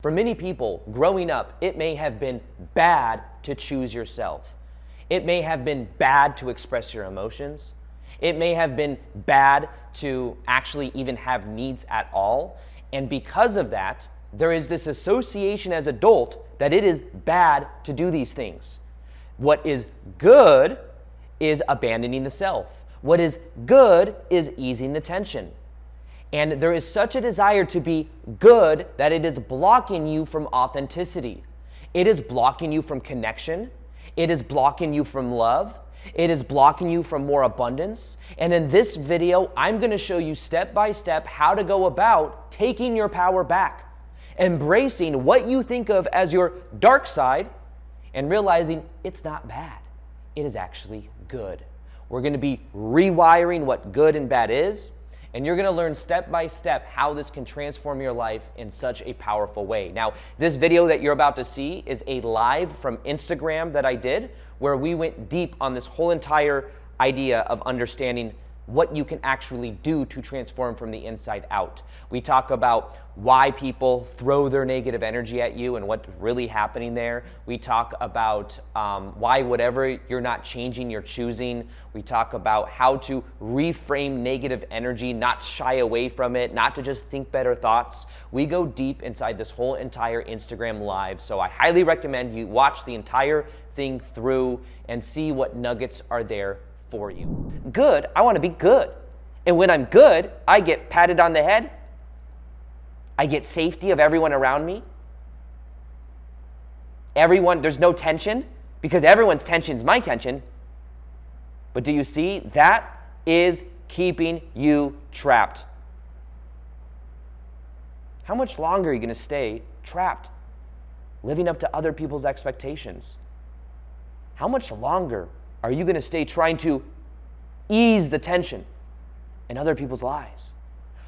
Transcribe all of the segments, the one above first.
For many people, growing up, it may have been bad to choose yourself. It may have been bad to express your emotions. It may have been bad to actually even have needs at all. And because of that, there is this association as adult that it is bad to do these things. What is good is abandoning the self. What is good is easing the tension. And there is such a desire to be good that it is blocking you from authenticity. It is blocking you from connection. It is blocking you from love. It is blocking you from more abundance. And in this video, I'm going to show you step by step how to go about taking your power back, embracing what you think of as your dark side, and realizing it's not bad. It is actually good. We're going to be rewiring what good and bad is. And you're going to learn step by step how this can transform your life in such a powerful way. Now, this video that you're about to see is a live from Instagram that I did, where we went deep on this whole entire idea of understanding what you can actually do to transform from the inside out. We talk about why people throw their negative energy at you and what's really happening there. We talk about why whatever you're not changing, you're choosing. We talk about how to reframe negative energy, not shy away from it, not to just think better thoughts. We go deep inside this whole entire Instagram live, so I highly recommend you watch the entire thing through and see what nuggets are there for you. Good, I want to be good. And when I'm good, I get patted on the head. I get safety of everyone around me. There's no tension because everyone's tension is my tension. But do you see? That is keeping you trapped. How much longer are you going to stay trapped, living up to other people's expectations? How much longer are you going to stay trying to ease the tension in other people's lives?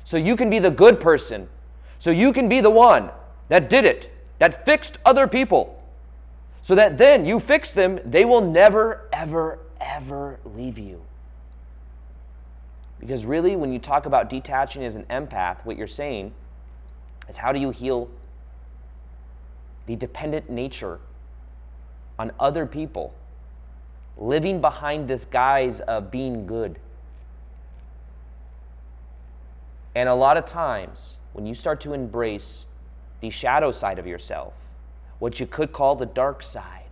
So you can be the good person. So you can be the one that did it, that fixed other people. So that then you fix them, they will never, ever, ever leave you. Because really, when you talk about detaching as an empath, what you're saying is, how do you heal the dependent nature on other people, living behind this guise of being good? And a lot of times, when you start to embrace the shadow side of yourself, what you could call the dark side,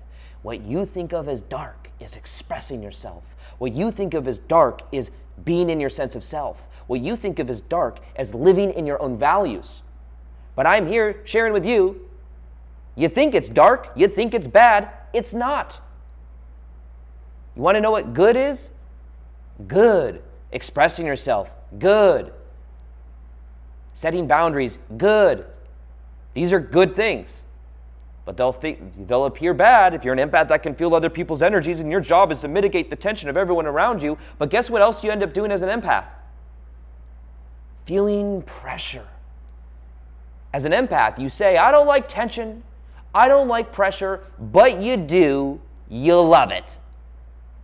what you think of as dark is expressing yourself. What you think of as dark is being in your sense of self. What you think of as dark as living in your own values. But I'm here sharing with you, you think it's dark, you think it's bad, it's not. You want to know what good is? Good. Expressing yourself, good. Setting boundaries, good. These are good things. But they'll appear bad if you're an empath that can feel other people's energies, and your job is to mitigate the tension of everyone around you. But guess what else you end up doing as an empath? Feeling pressure. As an empath, you say, I don't like tension, I don't like pressure, but you do, you love it.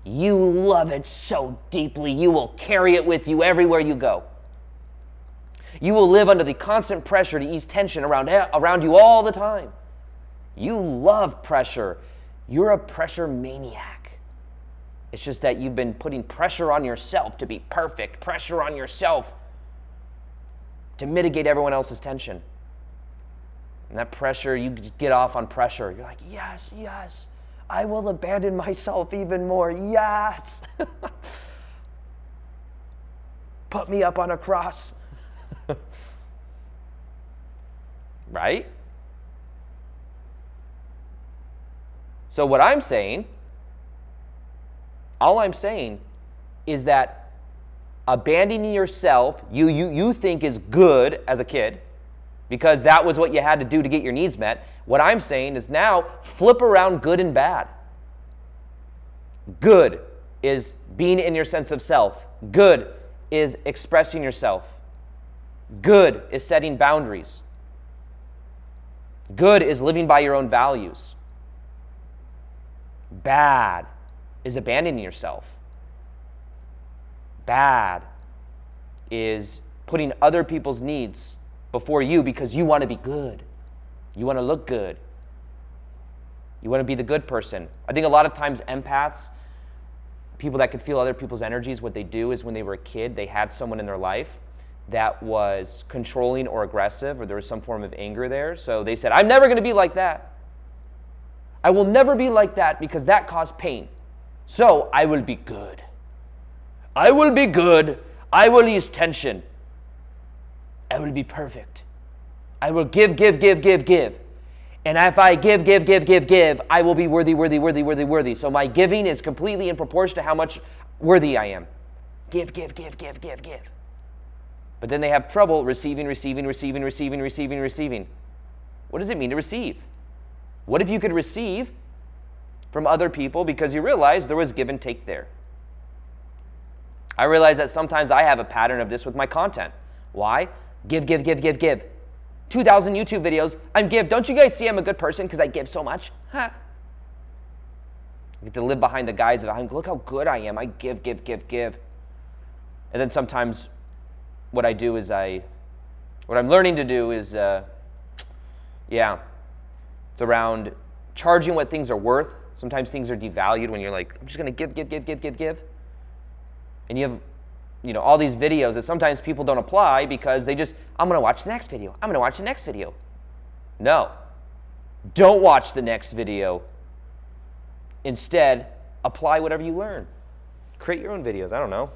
You love it so deeply, you will carry it with you everywhere you go. You will live under the constant pressure to ease tension around you all the time. You love pressure. You're a pressure maniac. It's just that you've been putting pressure on yourself to be perfect, pressure on yourself to mitigate everyone else's tension. And that pressure, you just get off on pressure. You're like, yes, yes, I will abandon myself even more. Yes. Put me up on a cross. Right? So what I'm saying, all I'm saying is that abandoning yourself, you think is good as a kid, because that was what you had to do to get your needs met. What I'm saying is now flip around good and bad. Good is being in your sense of self. Good is expressing yourself. Good is setting boundaries. Good is living by your own values. Bad is abandoning yourself. Bad is putting other people's needs before you because you want to be good. You want to look good. You want to be the good person. I think a lot of times empaths, people that can feel other people's energies, what they do is when they were a kid, they had someone in their life that was controlling or aggressive, or there was some form of anger there. So they said, I'm never going to be like that. I will never be like that because that caused pain. So I will be good. I will be good. I will ease tension. I will be perfect. I will give. And if I give, I will be worthy. So my giving is completely in proportion to how much worthy I am. Give. But then they have trouble receiving. What does it mean to receive? What if you could receive from other people because you realize there was give and take there? I realize that sometimes I have a pattern of this with my content. Why? Give. 2,000 YouTube videos, I'm give. Don't you guys see I'm a good person because I give so much? Huh? I get to live behind the guise of, look how good I am. I give. And then sometimes what I'm learning to do is, it's around charging what things are worth. Sometimes things are devalued when you're like, I'm just going to give. And you have all these videos that sometimes people don't apply because I'm going to watch the next video. No, don't watch the next video. Instead, apply whatever you learn. Create your own videos, I don't know.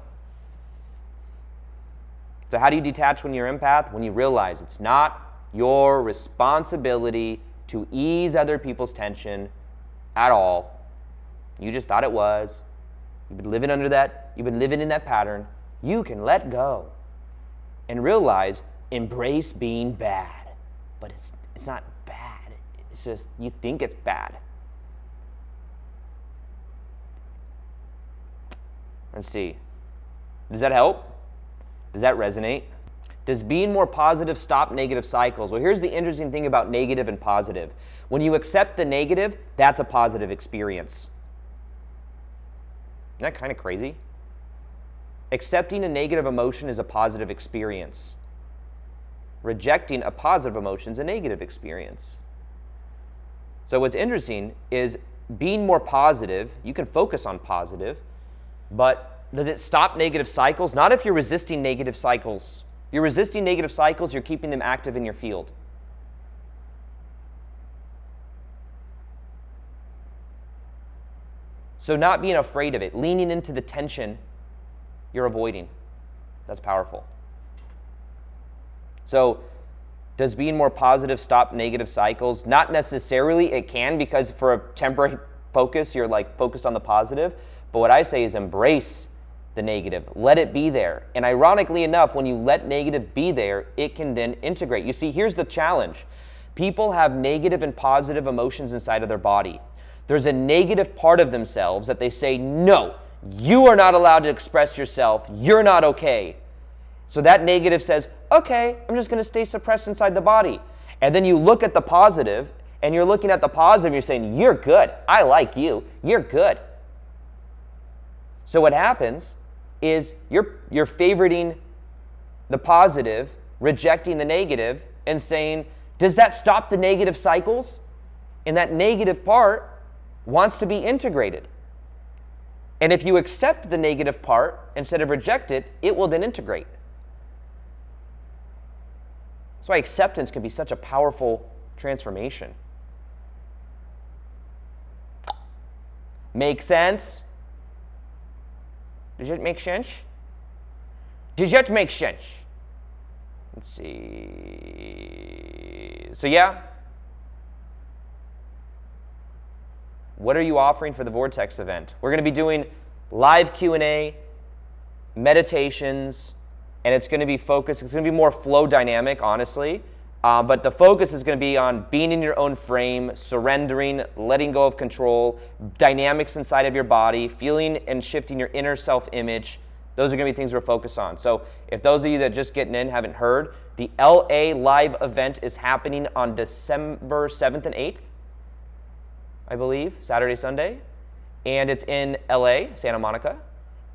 So how do you detach when you're empath? When you realize it's not your responsibility to ease other people's tension at all. You just thought it was. You've been living under that. You've been living in that pattern. You can let go and realize, embrace being bad. But it's not bad. It's just you think it's bad. Let's see. Does that help? Does that resonate? Does being more positive stop negative cycles? Well, here's the interesting thing about negative and positive. When you accept the negative, that's a positive experience. Isn't that kind of crazy? Accepting a negative emotion is a positive experience. Rejecting a positive emotion is a negative experience. So what's interesting is being more positive, you can focus on positive, but does it stop negative cycles? Not if you're resisting negative cycles. If you're resisting negative cycles, you're keeping them active in your field. So not being afraid of it, leaning into the tension you're avoiding. That's powerful. So does being more positive stop negative cycles? Not necessarily. It can, because for a temporary focus, you're like focused on the positive. But what I say is embrace the negative. Let it be there. And ironically enough, when you let negative be there, it can then integrate. You see, here's the challenge. People have negative and positive emotions inside of their body. There's a negative part of themselves that they say, no, you are not allowed to express yourself. You're not okay. So that negative says, okay, I'm just going to stay suppressed inside the body. And then you look at the positive, and you're looking at the positive, and you're saying, you're good. I like you. You're good. So what happens is you're favoriting the positive, rejecting the negative, and saying, does that stop the negative cycles? And that negative part wants to be integrated. And if you accept the negative part instead of reject it, it will then integrate. That's why acceptance can be such a powerful transformation. Make sense? Does it make sense? Does it make sense? Let's see. So yeah. What are you offering for the Vortex event? We're going to be doing live Q&A, meditations, and it's going to be focused. It's going to be more flow dynamic, honestly. But the focus is going to be on being in your own frame, surrendering, letting go of control, dynamics inside of your body, feeling and shifting your inner self-image. Those are going to be things we're focused on. So if those of you that just getting in haven't heard, the LA live event is happening on December 7th and 8th, I believe, Saturday, Sunday. And it's in LA, Santa Monica.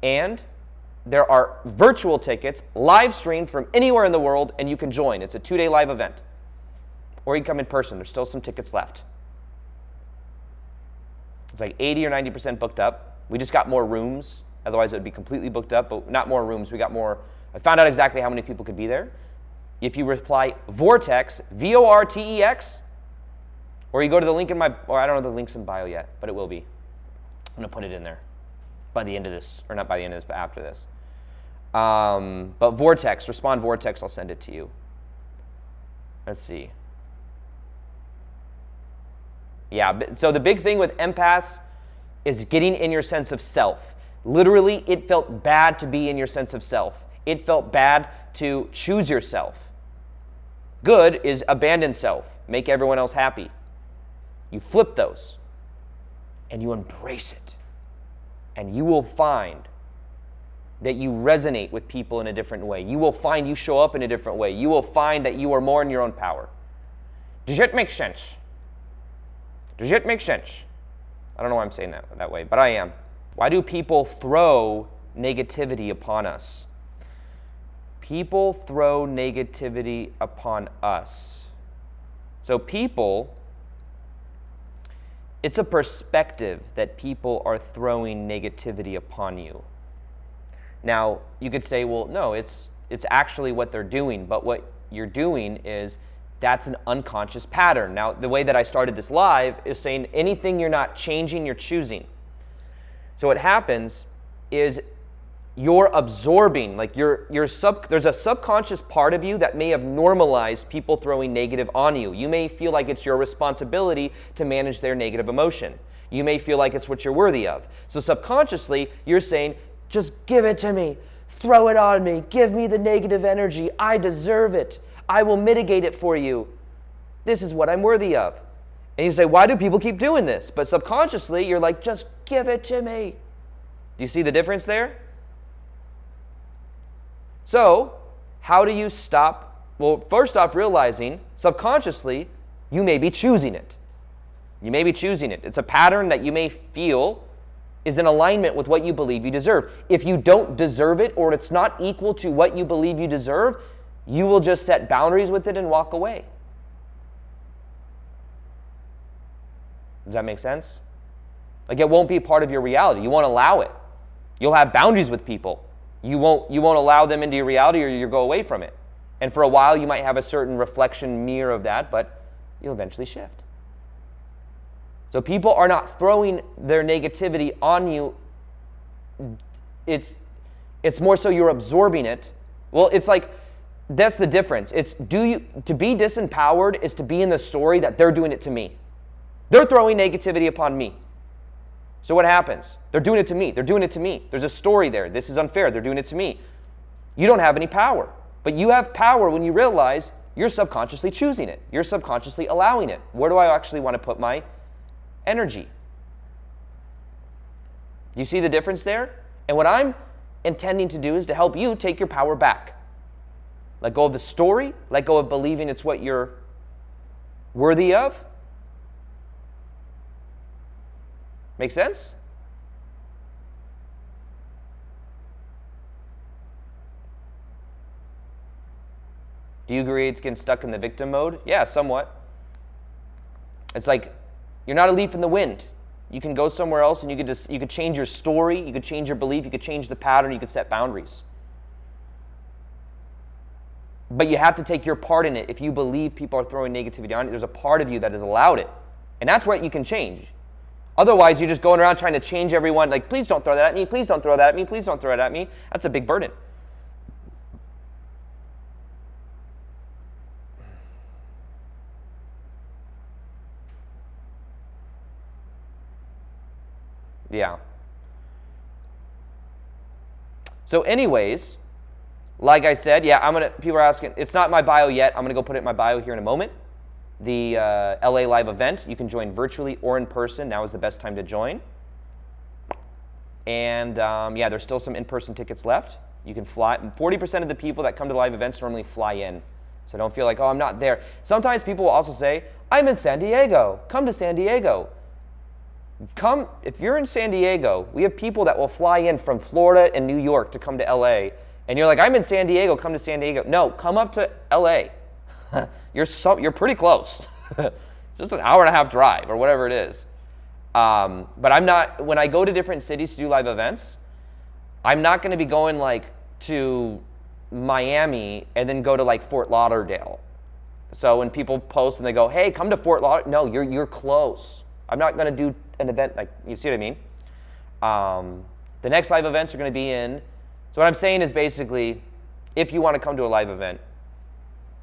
And there are virtual tickets, live streamed from anywhere in the world, and you can join. It's a 2-day live event. or you can come in person. There's still some tickets left. It's like 80 or 90% booked up. We just got more rooms. Otherwise, it would be completely booked up, but not more rooms. We got more. I found out exactly how many people could be there. If you reply Vortex, VORTEX, or you go to the link in my, or I don't know the link's in bio yet, but it will be. I'm going to put it in there by the end of this, or not by the end of this, but after this. But Vortex, respond Vortex, I'll send it to you. Let's see. Yeah, so the big thing with empaths is getting in your sense of self. Literally, it felt bad to be in your sense of self. It felt bad to choose yourself. Good is abandon self, make everyone else happy. You flip those, and you embrace it. And you will find that you resonate with people in a different way. You will find you show up in a different way. You will find that you are more in your own power. Does it make sense? Does it make sense? I don't know why I'm saying that way, but I am. Why do people throw negativity upon us? People throw negativity upon us. So people, it's a perspective that people are throwing negativity upon you. Now, you could say, well, no, it's actually what they're doing, but what you're doing is that's an unconscious pattern. Now, the way that I started this live is saying anything you're not changing, you're choosing. So what happens is you're absorbing, like there's a subconscious part of you that may have normalized people throwing negative on you. You may feel like it's your responsibility to manage their negative emotion. You may feel like it's what you're worthy of. So subconsciously, you're saying, just give it to me. Throw it on me. Give me the negative energy. I deserve it. I will mitigate it for you. This is what I'm worthy of. And you say, why do people keep doing this? But subconsciously, you're like, just give it to me. Do you see the difference there? So, how do you stop? Well, first off, realizing subconsciously, you may be choosing it. You may be choosing it. It's a pattern that you may feel is in alignment with what you believe you deserve. If you don't deserve it, or it's not equal to what you believe you deserve, you will just set boundaries with it and walk away. Does that make sense? Like, it won't be part of your reality. You won't allow it. You'll have boundaries with people. You won't allow them into your reality, or you'll go away from it. And for a while, you might have a certain reflection mirror of that, but you'll eventually shift. So people are not throwing their negativity on you. It's more so you're absorbing it. Well, it's like, that's the difference. To be disempowered is to be in the story that they're doing it to me. They're throwing negativity upon me. So what happens? They're doing it to me. They're doing it to me. There's a story there. This is unfair. They're doing it to me. You don't have any power. But you have power when you realize you're subconsciously choosing it. You're subconsciously allowing it. Where do I actually want to put my energy? Do you see the difference there? And what I'm intending to do is to help you take your power back. Let go of the story. Let go of believing it's what you're worthy of. Make sense? Do you agree it's getting stuck in the victim mode? Yeah, somewhat. It's like you're not a leaf in the wind. You can go somewhere else, and you could change your story, you could change your belief, you could change the pattern, you could set boundaries. But you have to take your part in it. If you believe people are throwing negativity on you, there's a part of you that has allowed it. And that's what you can change. Otherwise, you're just going around trying to change everyone, like, please don't throw that at me, please don't throw that at me, please don't throw it at me. That's a big burden. Yeah. So anyways, like I said, yeah, people are asking, it's not in my bio yet. I'm going to go put it in my bio here in a moment. The LA live event, you can join virtually or in person. Now is the best time to join. And yeah, there's still some in-person tickets left. You can fly. 40% of the people that come to live events normally fly in. So don't feel like, oh, I'm not there. Sometimes people will also say, I'm in San Diego. Come to San Diego. Come, if you're in San Diego, we have people that will fly in from Florida and New York to come to LA. And you're like, I'm in San Diego, come to San Diego. No, come up to LA. You're pretty close. Just an hour and a half drive or whatever it is. But I'm not, when I go to different cities to do live events, I'm not going to be going like to Miami and then go to like Fort Lauderdale. So when people post and they go, hey, come to Fort Lauderdale, no, you're close. I'm not going to do an event like, you see what I mean? The next live events are going to be in, so what I'm saying is basically, if you want to come to a live event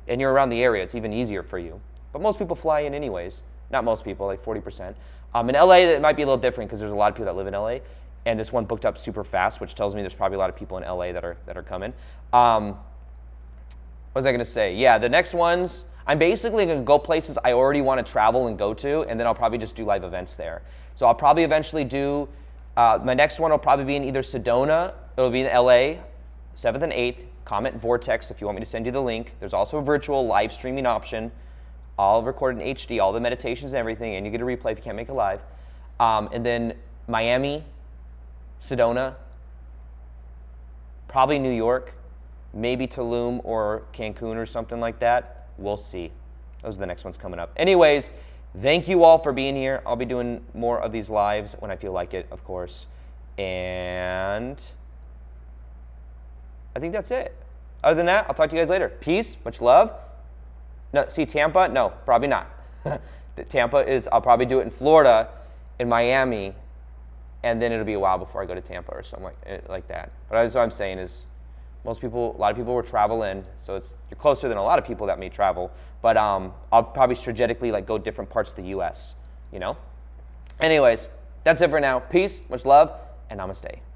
and you're around the area, it's even easier for you. But most people fly in anyways. Not most people, like 40%. In LA, it might be a little different because there's a lot of people that live in LA. And this one booked up super fast, which tells me there's probably a lot of people in LA that are coming. What was I going to say? Yeah, the next ones, I'm basically going to go places I already want to travel and go to, and then I'll probably just do live events there. So I'll probably eventually do, my next one will probably be in either Sedona, it'll be in LA, 7th and 8th. Comment Vortex if you want me to send you the link. There's also a virtual live streaming option, all recorded in HD, all the meditations and everything, and you get a replay if you can't make it live. And then Miami, Sedona, probably New York, maybe Tulum or Cancun or something like that. We'll see. Those are the next ones coming up. Anyways, thank you all for being here. I'll be doing more of these lives when I feel like it, of course. And I think that's it. Other than that, I'll talk to you guys later. Peace, much love. No, see Tampa? No, probably not. Tampa is, I'll probably do it in Florida, in Miami, and then it'll be a while before I go to Tampa or something like that. But that's what I'm saying is, a lot of people will travel in, so you're closer than a lot of people that may travel. But I'll probably strategically like go different parts of the U.S. You know. Anyways, that's it for now. Peace, much love, and namaste.